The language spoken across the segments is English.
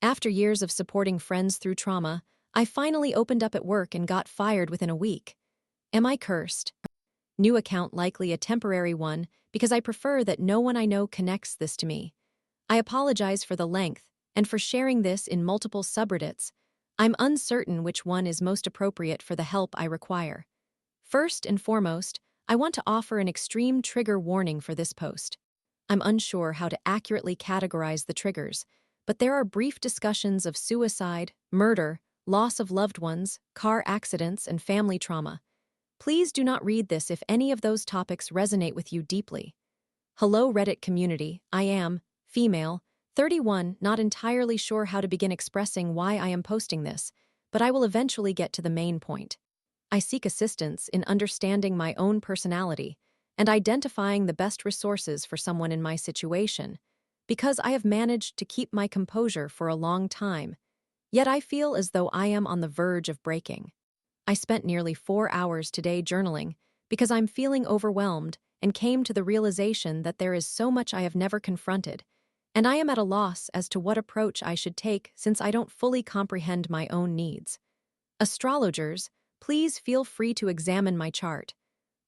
After years of supporting friends through trauma, I finally opened up at work and got fired within a week. Am I cursed? New account likely a temporary one because I prefer that no one I know connects this to me. I apologize for the length and for sharing this in multiple subreddits. I'm uncertain which one is most appropriate for the help I require. First and foremost, I want to offer an extreme trigger warning for this post. I'm unsure how to accurately categorize the triggers, but there are brief discussions of suicide, murder, loss of loved ones, car accidents, and family trauma. Please do not read this if any of those topics resonate with you deeply. Hello Reddit community, I am, female, 31, not entirely sure how to begin expressing why I am posting this, but I will eventually get to the main point. I seek assistance in understanding my own personality and identifying the best resources for someone in my situation, because I have managed to keep my composure for a long time, yet I feel as though I am on the verge of breaking. I spent nearly 4 hours today journaling because I'm feeling overwhelmed and came to the realization that there is so much I have never confronted, and I am at a loss as to what approach I should take since I don't fully comprehend my own needs. Astrologers, please feel free to examine my chart.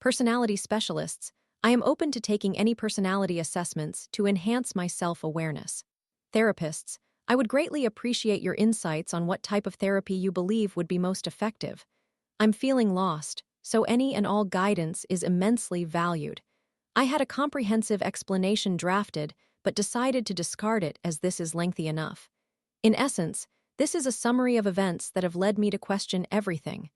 Personality specialists, I am open to taking any personality assessments to enhance my self-awareness. Therapists, I would greatly appreciate your insights on what type of therapy you believe would be most effective. I'm feeling lost, so any and all guidance is immensely valued. I had a comprehensive explanation drafted, but decided to discard it as this is lengthy enough. In essence, this is a summary of events that have led me to question everything.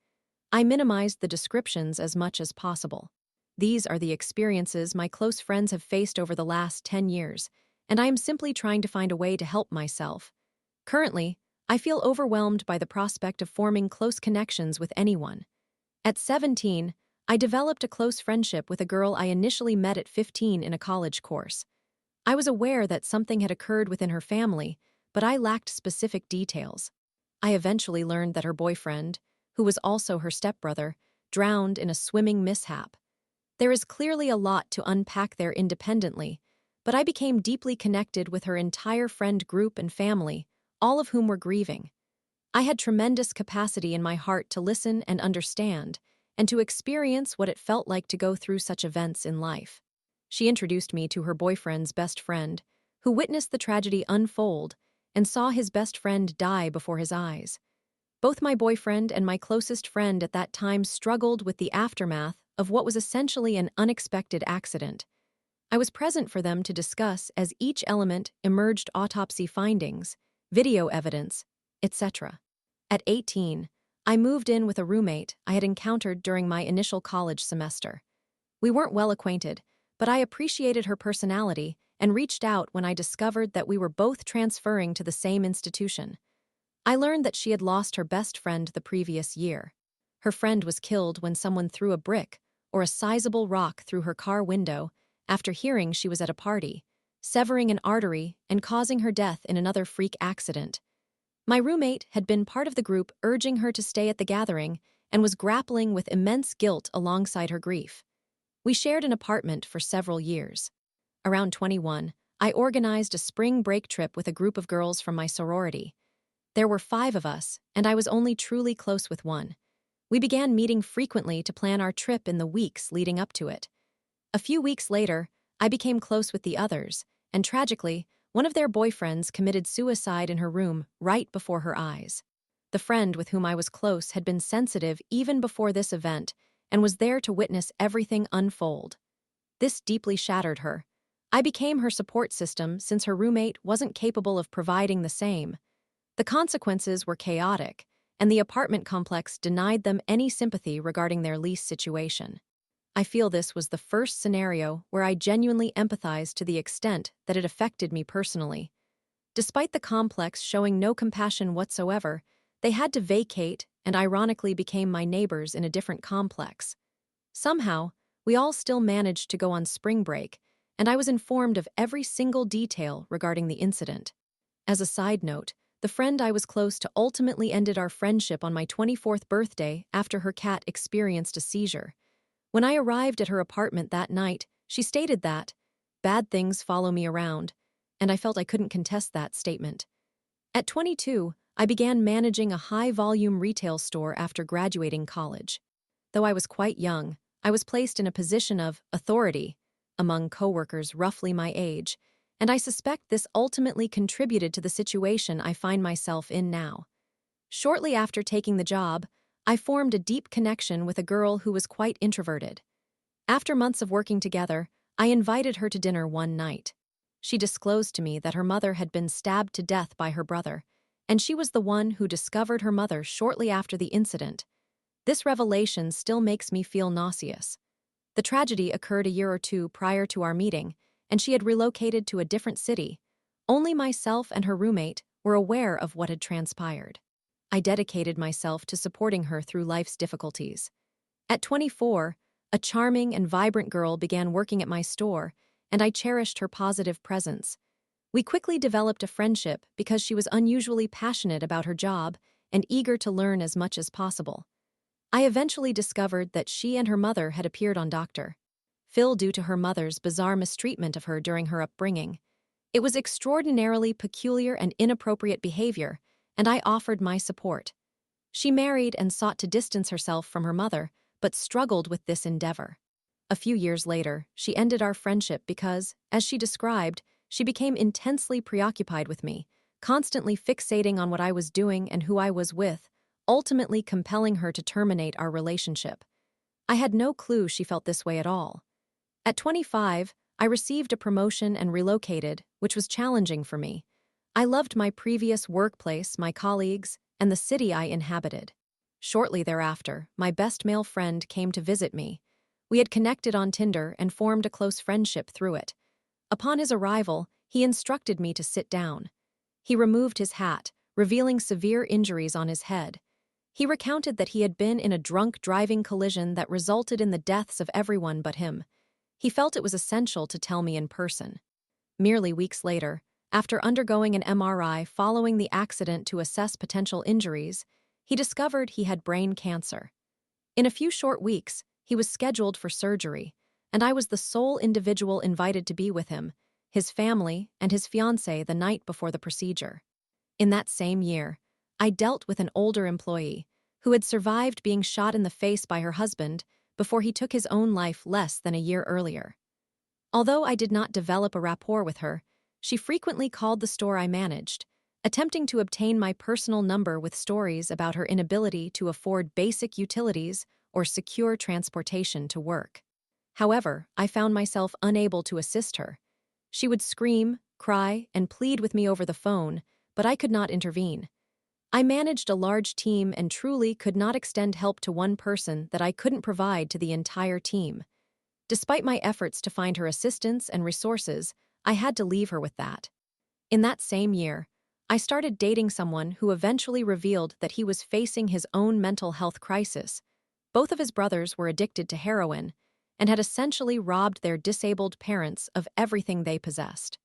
I minimized the descriptions as much as possible. These are the experiences my close friends have faced over the last 10 years, and I am simply trying to find a way to help myself. Currently, I feel overwhelmed by the prospect of forming close connections with anyone. At 17, I developed a close friendship with a girl I initially met at 15 in a college course. I was aware that something had occurred within her family, but I lacked specific details. I eventually learned that her boyfriend, who was also her stepbrother, drowned in a swimming mishap. There is clearly a lot to unpack there independently, but I became deeply connected with her entire friend group and family, all of whom were grieving. I had tremendous capacity in my heart to listen and understand, and to experience what it felt like to go through such events in life. She introduced me to her boyfriend's best friend, who witnessed the tragedy unfold and saw his best friend die before his eyes. Both my boyfriend and my closest friend at that time struggled with the aftermath of what was essentially an unexpected accident. I was present for them to discuss as each element emerged: autopsy findings, video evidence, etc. At 18, I moved in with a roommate I had encountered during my initial college semester. We weren't well acquainted, but I appreciated her personality and reached out when I discovered that we were both transferring to the same institution. I learned that she had lost her best friend the previous year. Her friend was killed when someone threw a brick or a sizable rock through her car window after hearing she was at a party, severing an artery and causing her death in another freak accident. My roommate had been part of the group urging her to stay at the gathering and was grappling with immense guilt alongside her grief. We shared an apartment for several years. Around 21, I organized a spring break trip with a group of girls from my sorority. There were 5 of us, and I was only truly close with one. We began meeting frequently to plan our trip in the weeks leading up to it. A few weeks later, I became close with the others, and tragically, one of their boyfriends committed suicide in her room right before her eyes. The friend with whom I was close had been sensitive even before this event and was there to witness everything unfold. This deeply shattered her. I became her support system since her roommate wasn't capable of providing the same. The consequences were chaotic, and the apartment complex denied them any sympathy regarding their lease situation. I feel this was the first scenario where I genuinely empathized to the extent that it affected me personally. Despite the complex showing no compassion whatsoever, they had to vacate and ironically became my neighbors in a different complex. Somehow, we all still managed to go on spring break, and I was informed of every single detail regarding the incident. As a side note, the friend I was close to ultimately ended our friendship on my 24th birthday after her cat experienced a seizure. When I arrived at her apartment that night, she stated that, "Bad things follow me around," and I felt I couldn't contest that statement. At 22, I began managing a high-volume retail store after graduating college. Though I was quite young, I was placed in a position of authority among coworkers roughly my age, and I suspect this ultimately contributed to the situation I find myself in now. Shortly after taking the job, I formed a deep connection with a girl who was quite introverted. After months of working together, I invited her to dinner one night. She disclosed to me that her mother had been stabbed to death by her brother, and she was the one who discovered her mother shortly after the incident. This revelation still makes me feel nauseous. The tragedy occurred a year or two prior to our meeting, and she had relocated to a different city. Only myself and her roommate were aware of what had transpired. I dedicated myself to supporting her through life's difficulties. At 24, a charming and vibrant girl began working at my store, and I cherished her positive presence. We quickly developed a friendship because she was unusually passionate about her job and eager to learn as much as possible. I eventually discovered that she and her mother had appeared on Dr. Phil due to her mother's bizarre mistreatment of her during her upbringing. It was extraordinarily peculiar and inappropriate behavior, and I offered my support. She married and sought to distance herself from her mother, but struggled with this endeavor. A few years later, she ended our friendship because, as she described, she became intensely preoccupied with me, constantly fixating on what I was doing and who I was with, ultimately compelling her to terminate our relationship. I had no clue she felt this way at all. At 25, I received a promotion and relocated, which was challenging for me. I loved my previous workplace, my colleagues, and the city I inhabited. Shortly thereafter, my best male friend came to visit me. We had connected on Tinder and formed a close friendship through it. Upon his arrival, he instructed me to sit down. He removed his hat, revealing severe injuries on his head. He recounted that he had been in a drunk driving collision that resulted in the deaths of everyone but him. He felt it was essential to tell me in person. Merely weeks later, after undergoing an MRI following the accident to assess potential injuries, he discovered he had brain cancer. In a few short weeks, he was scheduled for surgery, and I was the sole individual invited to be with him, his family, and his fiancée the night before the procedure. In that same year, I dealt with an older employee who had survived being shot in the face by her husband before he took his own life less than a year earlier. Although I did not develop a rapport with her, she frequently called the store I managed, attempting to obtain my personal number with stories about her inability to afford basic utilities or secure transportation to work. However, I found myself unable to assist her. She would scream, cry, and plead with me over the phone, but I could not intervene. I managed a large team and truly could not extend help to one person that I couldn't provide to the entire team. Despite my efforts to find her assistance and resources, I had to leave her with that. In that same year, I started dating someone who eventually revealed that he was facing his own mental health crisis. Both of his brothers were addicted to heroin and had essentially robbed their disabled parents of everything they possessed.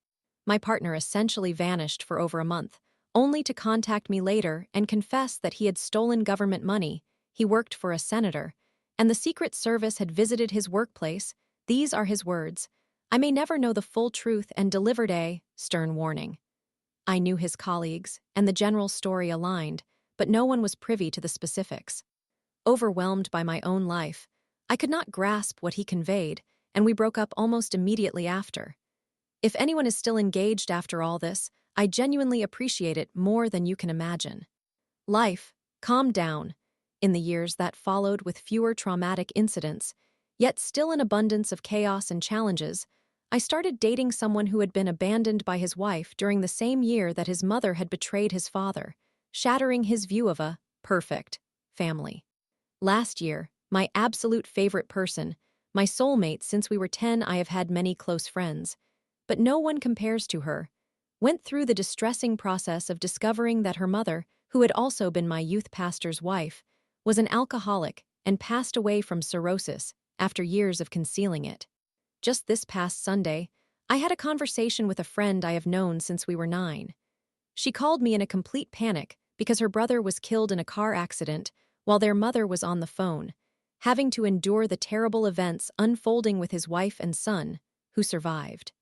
My partner essentially vanished for over a month, only to contact me later and confess that he had stolen government money. He worked for a senator, and the Secret Service had visited his workplace. These are his words. I may never know the full truth and delivered a stern warning. I knew his colleagues, and the general story aligned, but no one was privy to the specifics. Overwhelmed by my own life, I could not grasp what he conveyed, and we broke up almost immediately after. If anyone is still engaged after all this, I genuinely appreciate it more than you can imagine. Life calmed down in the years that followed with fewer traumatic incidents, yet still an abundance of chaos and challenges. I started dating someone who had been abandoned by his wife during the same year that his mother had betrayed his father, shattering his view of a perfect family. Last year, my absolute favorite person, my soulmate since we were 10, I have had many close friends, but no one compares to her, went through the distressing process of discovering that her mother, who had also been my youth pastor's wife, was an alcoholic and passed away from cirrhosis after years of concealing it. Just this past Sunday, I had a conversation with a friend I have known since we were 9. She called me in a complete panic because her brother was killed in a car accident while their mother was on the phone, having to endure the terrible events unfolding with his wife and son, who survived.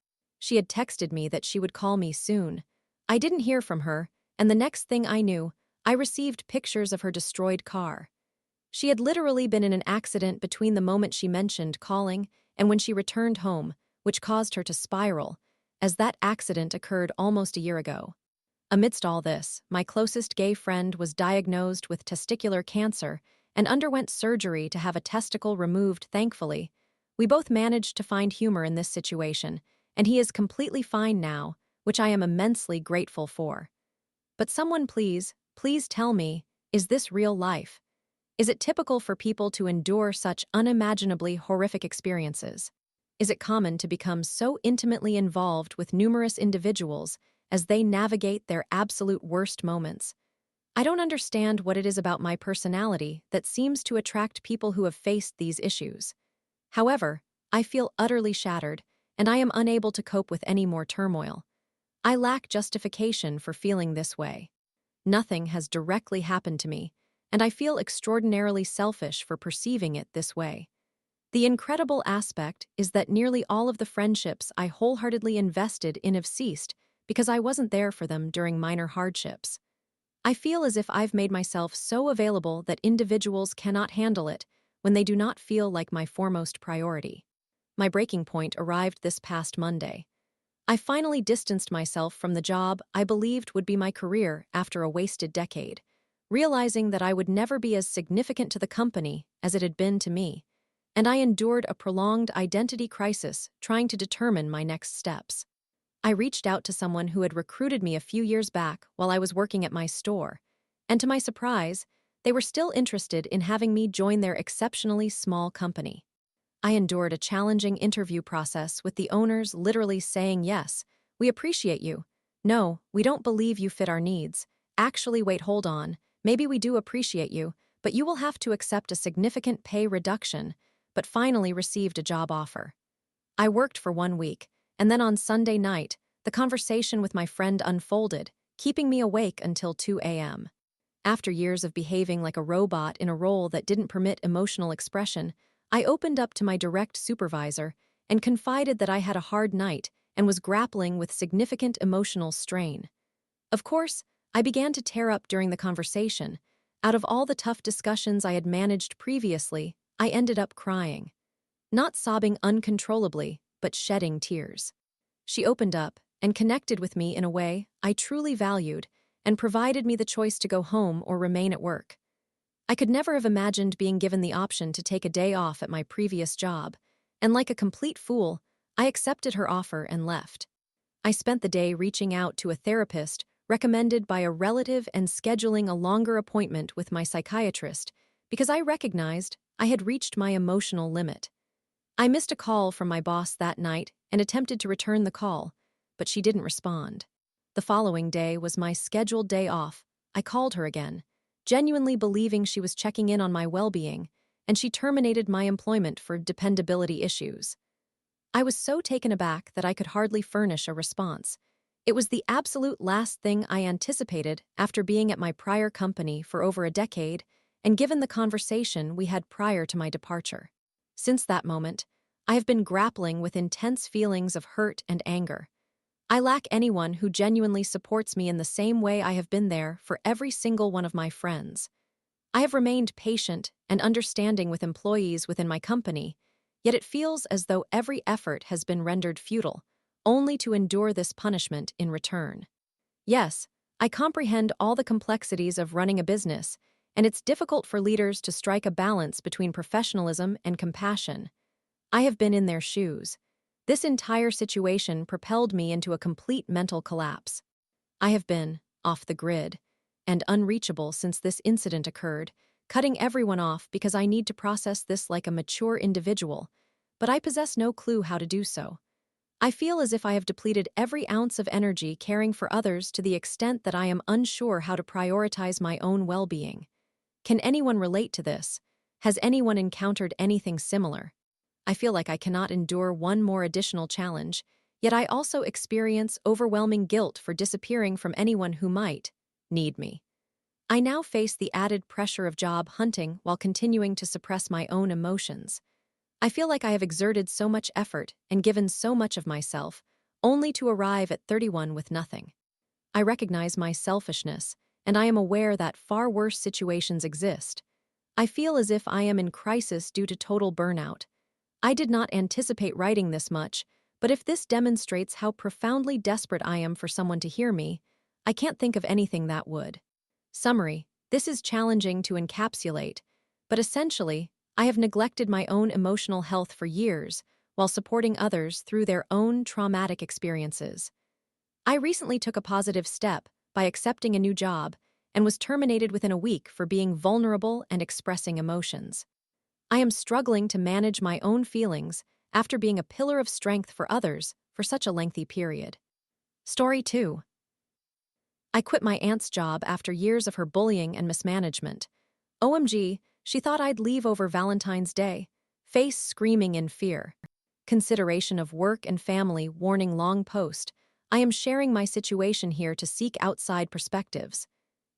She had texted me that she would call me soon. I didn't hear from her, and the next thing I knew, I received pictures of her destroyed car. She had literally been in an accident between the moment she mentioned calling and when she returned home, which caused her to spiral, as that accident occurred almost a year ago. Amidst all this, my closest gay friend was diagnosed with testicular cancer and underwent surgery to have a testicle removed, thankfully. We both managed to find humor in this situation, and he is completely fine now, which I am immensely grateful for. But someone please tell me, is this real life? Is it typical for people to endure such unimaginably horrific experiences? Is it common to become so intimately involved with numerous individuals as they navigate their absolute worst moments? I don't understand what it is about my personality that seems to attract people who have faced these issues. However, I feel utterly shattered, and I am unable to cope with any more turmoil. I lack justification for feeling this way. Nothing has directly happened to me, and I feel extraordinarily selfish for perceiving it this way. The incredible aspect is that nearly all of the friendships I wholeheartedly invested in have ceased because I wasn't there for them during minor hardships. I feel as if I've made myself so available that individuals cannot handle it when they do not feel like my foremost priority. My breaking point arrived this past Monday. I finally distanced myself from the job I believed would be my career after a wasted decade, realizing that I would never be as significant to the company as it had been to me, and I endured a prolonged identity crisis trying to determine my next steps. I reached out to someone who had recruited me a few years back while I was working at my store, and to my surprise, they were still interested in having me join their exceptionally small company. I endured a challenging interview process with the owners literally saying, "Yes, we appreciate you. No, we don't believe you fit our needs. Actually, wait, hold on. Maybe we do appreciate you, but you will have to accept a significant pay reduction," but finally received a job offer. I worked for 1 week, and then on Sunday night, the conversation with my friend unfolded, keeping me awake until 2 a.m. After years of behaving like a robot in a role that didn't permit emotional expression, I opened up to my direct supervisor and confided that I had a hard night and was grappling with significant emotional strain. Of course, I began to tear up during the conversation. Out of all the tough discussions I had managed previously, I ended up crying. Not sobbing uncontrollably, but shedding tears. She opened up and connected with me in a way I truly valued and provided me the choice to go home or remain at work. I could never have imagined being given the option to take a day off at my previous job, and like a complete fool, I accepted her offer and left. I spent the day reaching out to a therapist recommended by a relative and scheduling a longer appointment with my psychiatrist because I recognized I had reached my emotional limit. I missed a call from my boss that night and attempted to return the call, but she didn't respond. The following day was my scheduled day off. I called her again, genuinely believing she was checking in on my well-being, and she terminated my employment for dependability issues. I was so taken aback that I could hardly furnish a response. It was the absolute last thing I anticipated after being at my prior company for over a decade, and given the conversation we had prior to my departure. Since that moment, I have been grappling with intense feelings of hurt and anger. I lack anyone who genuinely supports me in the same way I have been there for every single one of my friends. I have remained patient and understanding with employees within my company, yet it feels as though every effort has been rendered futile, only to endure this punishment in return. Yes, I comprehend all the complexities of running a business, and it's difficult for leaders to strike a balance between professionalism and compassion. I have been in their shoes. This entire situation propelled me into a complete mental collapse. I have been off the grid and unreachable since this incident occurred, cutting everyone off because I need to process this like a mature individual, but I possess no clue how to do so. I feel as if I have depleted every ounce of energy caring for others to the extent that I am unsure how to prioritize my own well-being. Can anyone relate to this? Has anyone encountered anything similar? I feel like I cannot endure one more additional challenge, yet I also experience overwhelming guilt for disappearing from anyone who might need me. I now face the added pressure of job hunting while continuing to suppress my own emotions. I feel like I have exerted so much effort and given so much of myself, only to arrive at 31 with nothing. I recognize my selfishness, and I am aware that far worse situations exist. I feel as if I am in crisis due to total burnout. I did not anticipate writing this much, but if this demonstrates how profoundly desperate I am for someone to hear me, I can't think of anything that would. Summary: this is challenging to encapsulate, but essentially, I have neglected my own emotional health for years while supporting others through their own traumatic experiences. I recently took a positive step by accepting a new job and was terminated within a week for being vulnerable and expressing emotions. I am struggling to manage my own feelings after being a pillar of strength for others for such a lengthy period. Story 2. I quit my aunt's job after years of her bullying and mismanagement. OMG, she thought I'd leave over Valentine's Day. Face screaming in fear. Consideration of work and family warning long post. I am sharing my situation here to seek outside perspectives.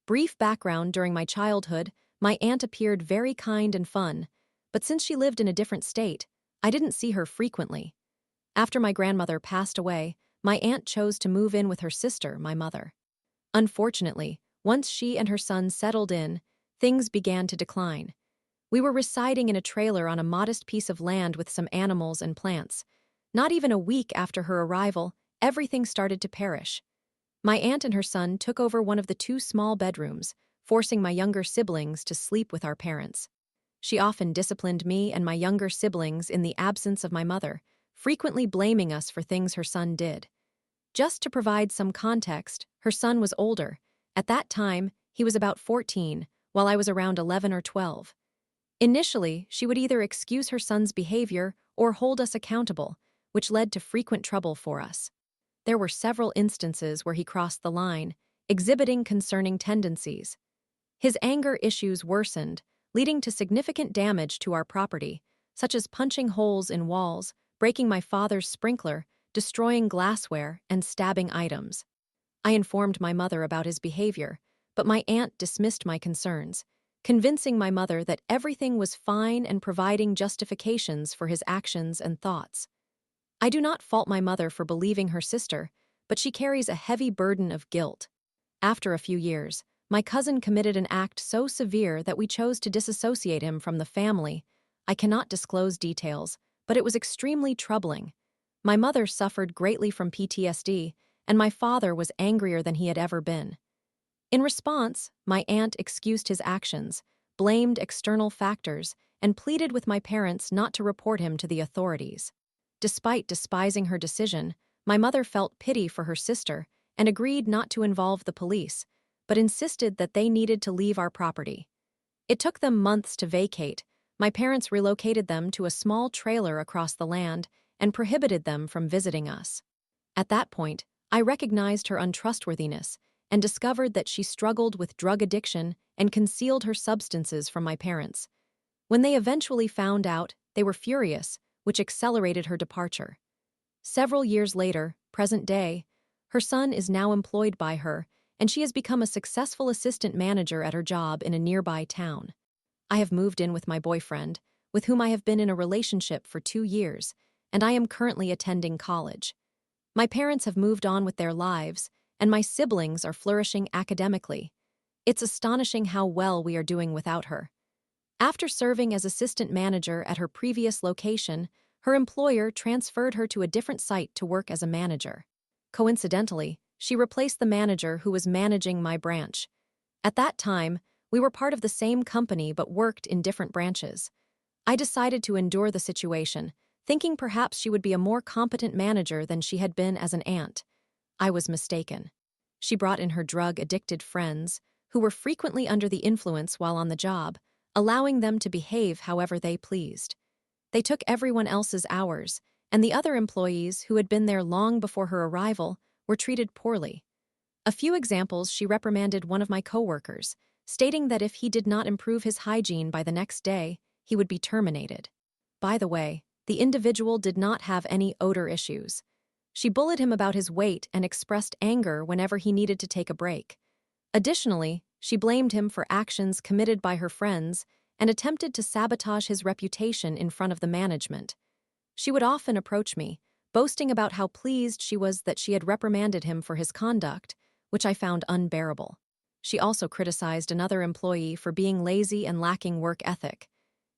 Brief background: during my childhood, my aunt appeared very kind and fun, but since she lived in a different state, I didn't see her frequently. After my grandmother passed away, my aunt chose to move in with her sister, my mother. Unfortunately, once she and her son settled in, things began to decline. We were residing in a trailer on a modest piece of land with some animals and plants. Not even a week after her arrival, everything started to perish. My aunt and her son took over one of the 2 small bedrooms, forcing my younger siblings to sleep with our parents. She often disciplined me and my younger siblings in the absence of my mother, frequently blaming us for things her son did. Just to provide some context, her son was older. At that time, he was about 14, while I was around 11 or 12. Initially, she would either excuse her son's behavior or hold us accountable, which led to frequent trouble for us. There were several instances where he crossed the line, exhibiting concerning tendencies. His anger issues worsened, leading to significant damage to our property, such as punching holes in walls, breaking my father's sprinkler, destroying glassware, and stabbing items. I informed my mother about his behavior, but my aunt dismissed my concerns, convincing my mother that everything was fine and providing justifications for his actions and thoughts. I do not fault my mother for believing her sister, but she carries a heavy burden of guilt. After a few years, my cousin committed an act so severe that we chose to disassociate him from the family. I cannot disclose details, but it was extremely troubling. My mother suffered greatly from PTSD, and my father was angrier than he had ever been. In response, my aunt excused his actions, blamed external factors, and pleaded with my parents not to report him to the authorities. Despite despising her decision, my mother felt pity for her sister and agreed not to involve the police, but insisted that they needed to leave our property. It took them months to vacate. My parents relocated them to a small trailer across the land and prohibited them from visiting us. At that point, I recognized her untrustworthiness and discovered that she struggled with drug addiction and concealed her substances from my parents. When they eventually found out, they were furious, which accelerated her departure. Several years later, present day, her son is now employed by her, and she has become a successful assistant manager at her job in a nearby town. I have moved in with my boyfriend, with whom I have been in a relationship for 2 years, and I am currently attending college. My parents have moved on with their lives, and my siblings are flourishing academically. It's astonishing how well we are doing without her. After serving as assistant manager at her previous location, her employer transferred her to a different site to work as a manager. Coincidentally, she replaced the manager who was managing my branch. At that time, we were part of the same company but worked in different branches. I decided to endure the situation, thinking perhaps she would be a more competent manager than she had been as an aunt. I was mistaken. She brought in her drug-addicted friends, who were frequently under the influence while on the job, allowing them to behave however they pleased. They took everyone else's hours, and the other employees who had been there long before her arrival were treated poorly. A few examples: she reprimanded one of my coworkers, stating that if he did not improve his hygiene by the next day, he would be terminated. By the way, the individual did not have any odor issues. She bullied him about his weight and expressed anger whenever he needed to take a break. Additionally, she blamed him for actions committed by her friends and attempted to sabotage his reputation in front of the management. She would often approach me, boasting about how pleased she was that she had reprimanded him for his conduct, which I found unbearable. She also criticized another employee for being lazy and lacking work ethic.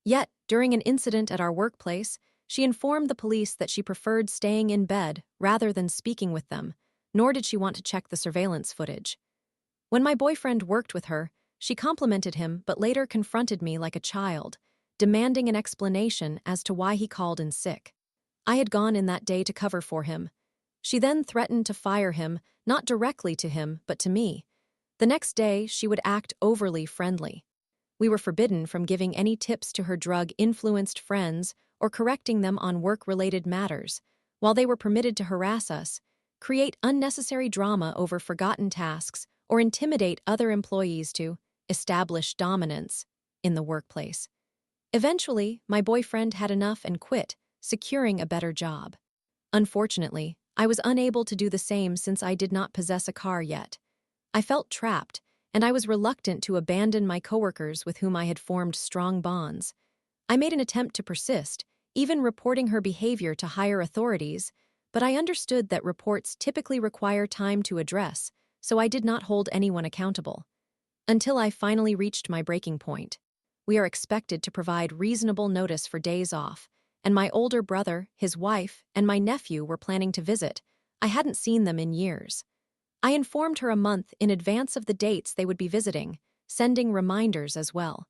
Yet, during an incident at our workplace, she informed the police that she preferred staying in bed rather than speaking with them, nor did she want to check the surveillance footage. When my boyfriend worked with her, she complimented him but later confronted me like a child, demanding an explanation as to why he called in sick. I had gone in that day to cover for him. She then threatened to fire him, not directly to him, but to me. The next day, she would act overly friendly. We were forbidden from giving any tips to her drug-influenced friends or correcting them on work-related matters, while they were permitted to harass us, create unnecessary drama over forgotten tasks, or intimidate other employees to establish dominance in the workplace. Eventually, my boyfriend had enough and quit, securing a better job. Unfortunately, I was unable to do the same since I did not possess a car yet. I felt trapped, and I was reluctant to abandon my coworkers with whom I had formed strong bonds. I made an attempt to persist, even reporting her behavior to higher authorities, but I understood that reports typically require time to address, so I did not hold anyone accountable. Until I finally reached my breaking point. We are expected to provide reasonable notice for days off, and my older brother, his wife, and my nephew were planning to visit. I hadn't seen them in years. I informed her a month in advance of the dates they would be visiting, sending reminders as well.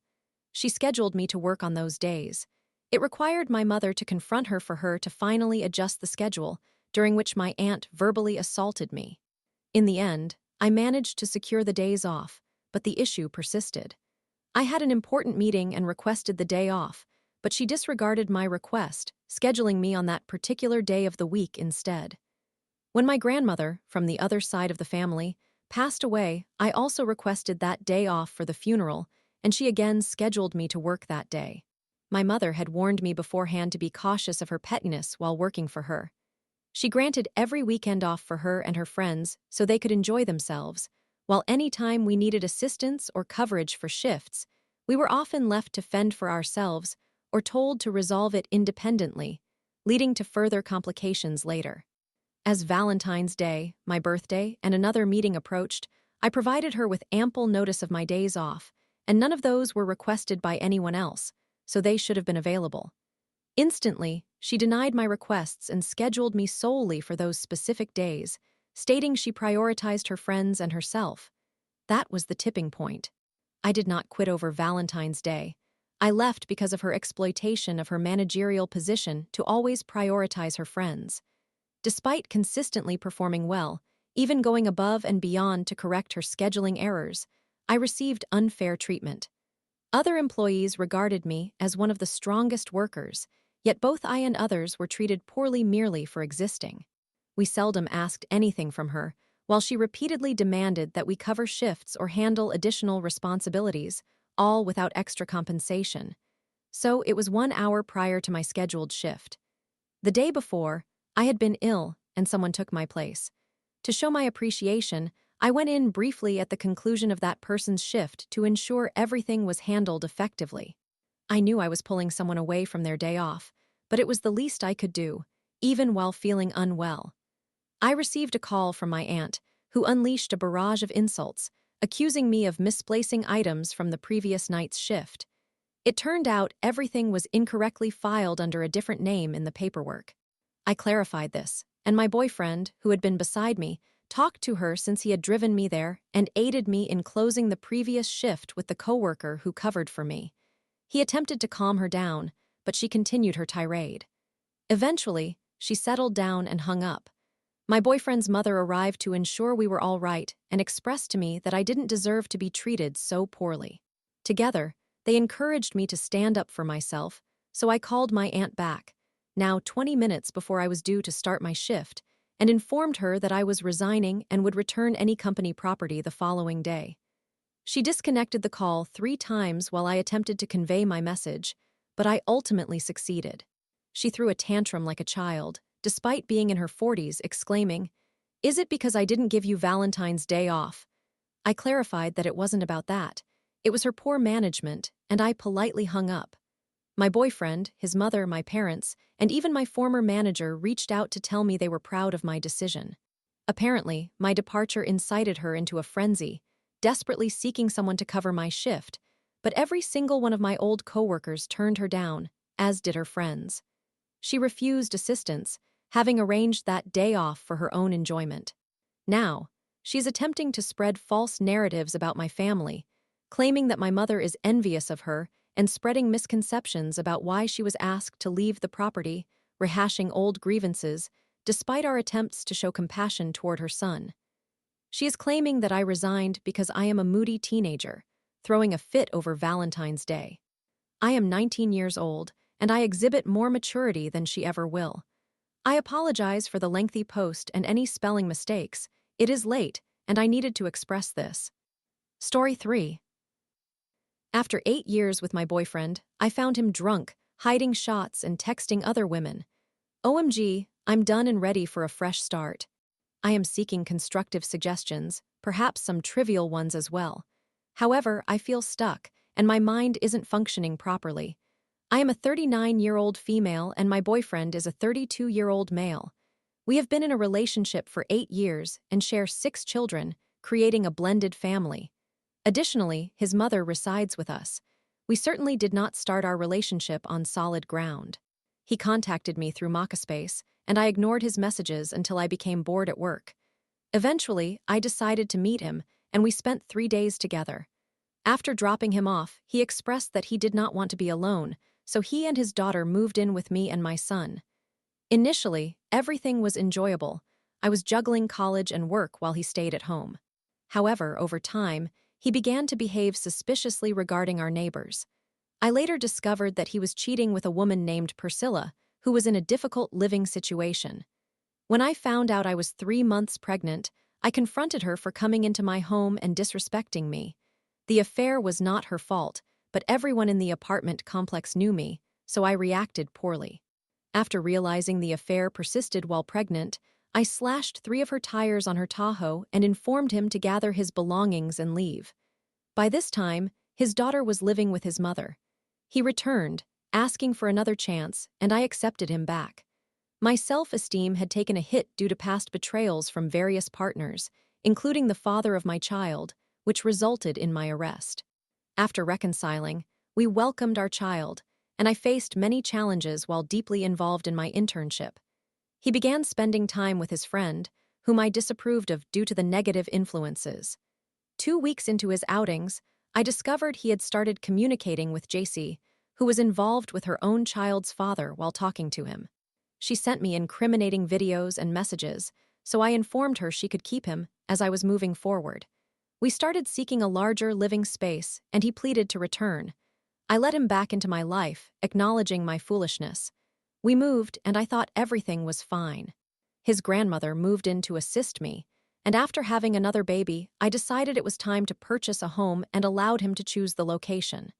She scheduled me to work on those days. It required my mother to confront her for her to finally adjust the schedule, during which my aunt verbally assaulted me. In the end, I managed to secure the days off, but the issue persisted. I had an important meeting and requested the day off, but she disregarded my request, scheduling me on that particular day of the week instead. When my grandmother, from the other side of the family, passed away, I also requested that day off for the funeral, and she again scheduled me to work that day. My mother had warned me beforehand to be cautious of her pettiness while working for her. She granted every weekend off for her and her friends so they could enjoy themselves, while any time we needed assistance or coverage for shifts, we were often left to fend for ourselves or told to resolve it independently, leading to further complications later. As Valentine's Day, my birthday, and another meeting approached, I provided her with ample notice of my days off, and none of those were requested by anyone else, so they should have been available. Instantly, she denied my requests and scheduled me solely for those specific days, stating she prioritized her friends and herself. That was the tipping point. I did not quit over Valentine's Day. I left because of her exploitation of her managerial position to always prioritize her friends. Despite consistently performing well, even going above and beyond to correct her scheduling errors, I received unfair treatment. Other employees regarded me as one of the strongest workers, yet both I and others were treated poorly merely for existing. We seldom asked anything from her, while she repeatedly demanded that we cover shifts or handle additional responsibilities, all without extra compensation. So it was 1 hour prior to my scheduled shift. The day before, I had been ill and someone took my place. To show my appreciation, I went in briefly at the conclusion of that person's shift to ensure everything was handled effectively. I knew I was pulling someone away from their day off, but it was the least I could do, even while feeling unwell. I received a call from my aunt, who unleashed a barrage of insults, accusing me of misplacing items from the previous night's shift. It turned out everything was incorrectly filed under a different name in the paperwork. I clarified this, and my boyfriend, who had been beside me, talked to her since he had driven me there and aided me in closing the previous shift with the coworker who covered for me. He attempted to calm her down, but she continued her tirade. Eventually, she settled down and hung up. My boyfriend's mother arrived to ensure we were all right and expressed to me that I didn't deserve to be treated so poorly. Together, they encouraged me to stand up for myself, so I called my aunt back, now 20 minutes before I was due to start my shift, and informed her that I was resigning and would return any company property the following day. She disconnected the call 3 times while I attempted to convey my message, but I ultimately succeeded. She threw a tantrum like a child, despite being in her 40s, exclaiming, "Is it because I didn't give you Valentine's Day off?" I clarified that it wasn't about that. It was her poor management, and I politely hung up. My boyfriend, his mother, my parents, and even my former manager reached out to tell me they were proud of my decision. Apparently, my departure incited her into a frenzy, desperately seeking someone to cover my shift, but every single one of my old coworkers turned her down, as did her friends. She refused assistance, having arranged that day off for her own enjoyment. Now, she's attempting to spread false narratives about my family, claiming that my mother is envious of her and spreading misconceptions about why she was asked to leave the property, rehashing old grievances, despite our attempts to show compassion toward her son. She is claiming that I resigned because I am a moody teenager, throwing a fit over Valentine's Day. I am 19 years old, and I exhibit more maturity than she ever will. I apologize for the lengthy post and any spelling mistakes. It is late, and I needed to express this. Story 3. After 8 years with my boyfriend, I found him drunk, hiding shots and texting other women. OMG, I'm done and ready for a fresh start. I am seeking constructive suggestions, perhaps some trivial ones as well. However, I feel stuck, and my mind isn't functioning properly. I am a 39-year-old female, and my boyfriend is a 32-year-old male. We have been in a relationship for 8 years and share 6 children, creating a blended family. Additionally, his mother resides with us. We certainly did not start our relationship on solid ground. He contacted me through MySpace, and I ignored his messages until I became bored at work. Eventually, I decided to meet him, and we spent 3 days together. After dropping him off, he expressed that he did not want to be alone, so he and his daughter moved in with me and my son. Initially, everything was enjoyable. I was juggling college and work while he stayed at home. However, over time, he began to behave suspiciously regarding our neighbors. I later discovered that he was cheating with a woman named Priscilla, who was in a difficult living situation. When I found out I was 3 months pregnant, I confronted her for coming into my home and disrespecting me. The affair was not her fault, but everyone in the apartment complex knew me, so I reacted poorly. After realizing the affair persisted while pregnant, I slashed 3 of her tires on her Tahoe and informed him to gather his belongings and leave. By this time, his daughter was living with his mother. He returned, asking for another chance, and I accepted him back. My self-esteem had taken a hit due to past betrayals from various partners, including the father of my child, which resulted in my arrest. After reconciling, we welcomed our child, and I faced many challenges while deeply involved in my internship. He began spending time with his friend, whom I disapproved of due to the negative influences. 2 weeks into his outings, I discovered he had started communicating with JC, who was involved with her own child's father while talking to him. She sent me incriminating videos and messages, so I informed her she could keep him as I was moving forward. We started seeking a larger living space, and he pleaded to return. I let him back into my life, acknowledging my foolishness. We moved, and I thought everything was fine. His grandmother moved in to assist me, and after having another baby, I decided it was time to purchase a home and allowed him to choose the location.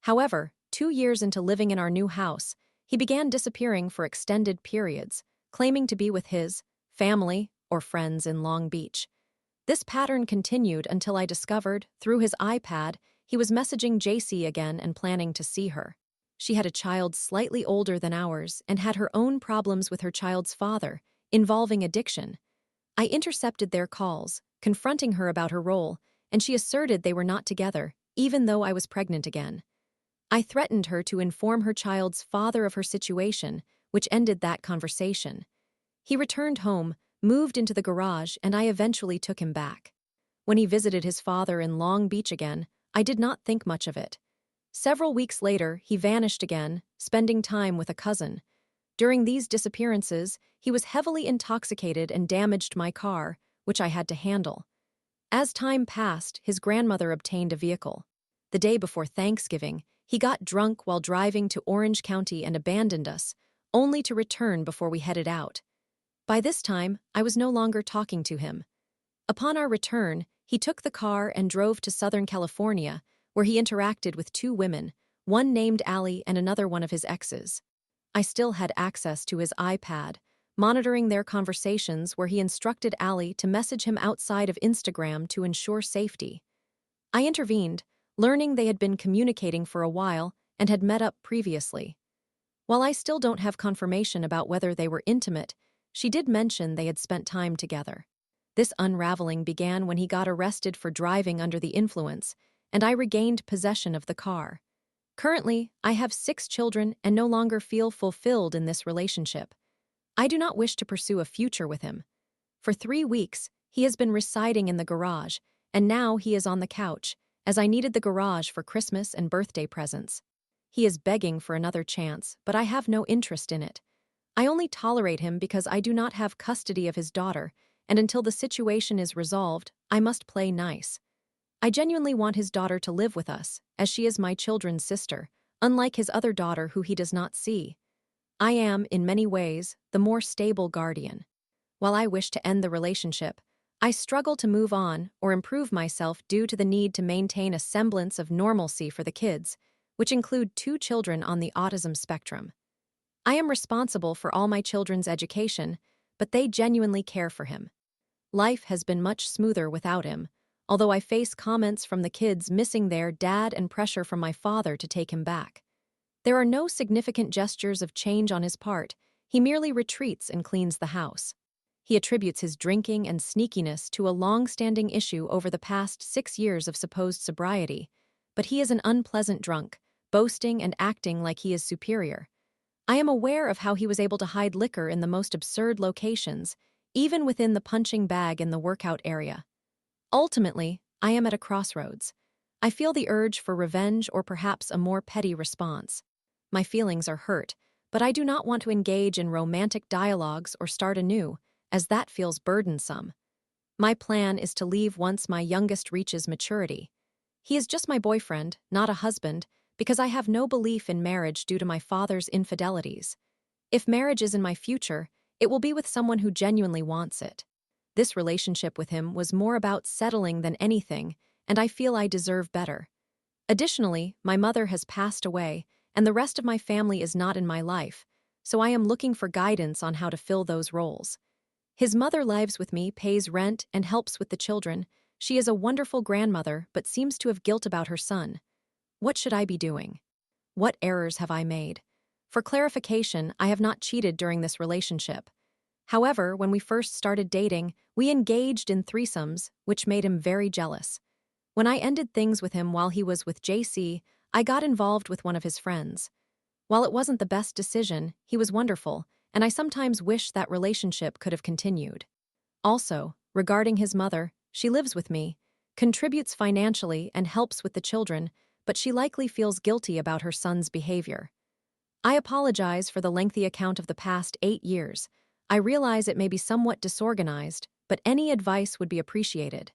However, 2 years into living in our new house, he began disappearing for extended periods, claiming to be with his family or friends in Long Beach. This pattern continued until I discovered, through his iPad, he was messaging JC again and planning to see her. She had a child slightly older than ours and had her own problems with her child's father, involving addiction. I intercepted their calls, confronting her about her role, and she asserted they were not together, even though I was pregnant again. I threatened her to inform her child's father of her situation, which ended that conversation. He returned home, moved into the garage, and I eventually took him back. When he visited his father in Long Beach again, I did not think much of it. Several weeks later, he vanished again, spending time with a cousin. During these disappearances, he was heavily intoxicated and damaged my car, which I had to handle. As time passed, his grandmother obtained a vehicle. The day before Thanksgiving, he got drunk while driving to Orange County and abandoned us, only to return before we headed out. By this time, I was no longer talking to him. Upon our return, he took the car and drove to Southern California, where he interacted with 2 women, one named Allie and another one of his exes. I still had access to his iPad, monitoring their conversations where he instructed Allie to message him outside of Instagram to ensure safety. I intervened, learning they had been communicating for a while and had met up previously. While I still don't have confirmation about whether they were intimate, she did mention they had spent time together. This unraveling began when he got arrested for driving under the influence, and I regained possession of the car. Currently, I have 6 children and no longer feel fulfilled in this relationship. I do not wish to pursue a future with him. For 3 weeks, he has been residing in the garage, and now he is on the couch, as I needed the garage for Christmas and birthday presents. He is begging for another chance, but I have no interest in it. I only tolerate him because I do not have custody of his daughter, and until the situation is resolved, I must play nice. I genuinely want his daughter to live with us, as she is my children's sister, unlike his other daughter who he does not see. I am, in many ways, the more stable guardian. While I wish to end the relationship, I struggle to move on or improve myself due to the need to maintain a semblance of normalcy for the kids, which include 2 children on the autism spectrum. I am responsible for all my children's education, but they genuinely care for him. Life has been much smoother without him, although I face comments from the kids missing their dad and pressure from my father to take him back. There are no significant gestures of change on his part. He merely retreats and cleans the house. He attributes his drinking and sneakiness to a long-standing issue over the past 6 years of supposed sobriety, but he is an unpleasant drunk, boasting and acting like he is superior. I am aware of how he was able to hide liquor in the most absurd locations, even within the punching bag in the workout area. Ultimately, I am at a crossroads. I feel the urge for revenge or perhaps a more petty response. My feelings are hurt, but I do not want to engage in romantic dialogues or start anew, as that feels burdensome. My plan is to leave once my youngest reaches maturity. He is just my boyfriend, not a husband, because I have no belief in marriage due to my father's infidelities. If marriage is in my future, it will be with someone who genuinely wants it. This relationship with him was more about settling than anything, and I feel I deserve better. Additionally, my mother has passed away, and the rest of my family is not in my life, so I am looking for guidance on how to fill those roles. His mother lives with me, pays rent, and helps with the children. She is a wonderful grandmother, but seems to have guilt about her son. What should I be doing? What errors have I made? For clarification, I have not cheated during this relationship. However, when we first started dating, we engaged in threesomes, which made him very jealous. When I ended things with him while he was with JC, I got involved with one of his friends. While it wasn't the best decision, he was wonderful, and I sometimes wish that relationship could have continued. Also, regarding his mother, she lives with me, contributes financially, and helps with the children, but she likely feels guilty about her son's behavior. I apologize for the lengthy account of the past 8 years. I realize it may be somewhat disorganized, but any advice would be appreciated.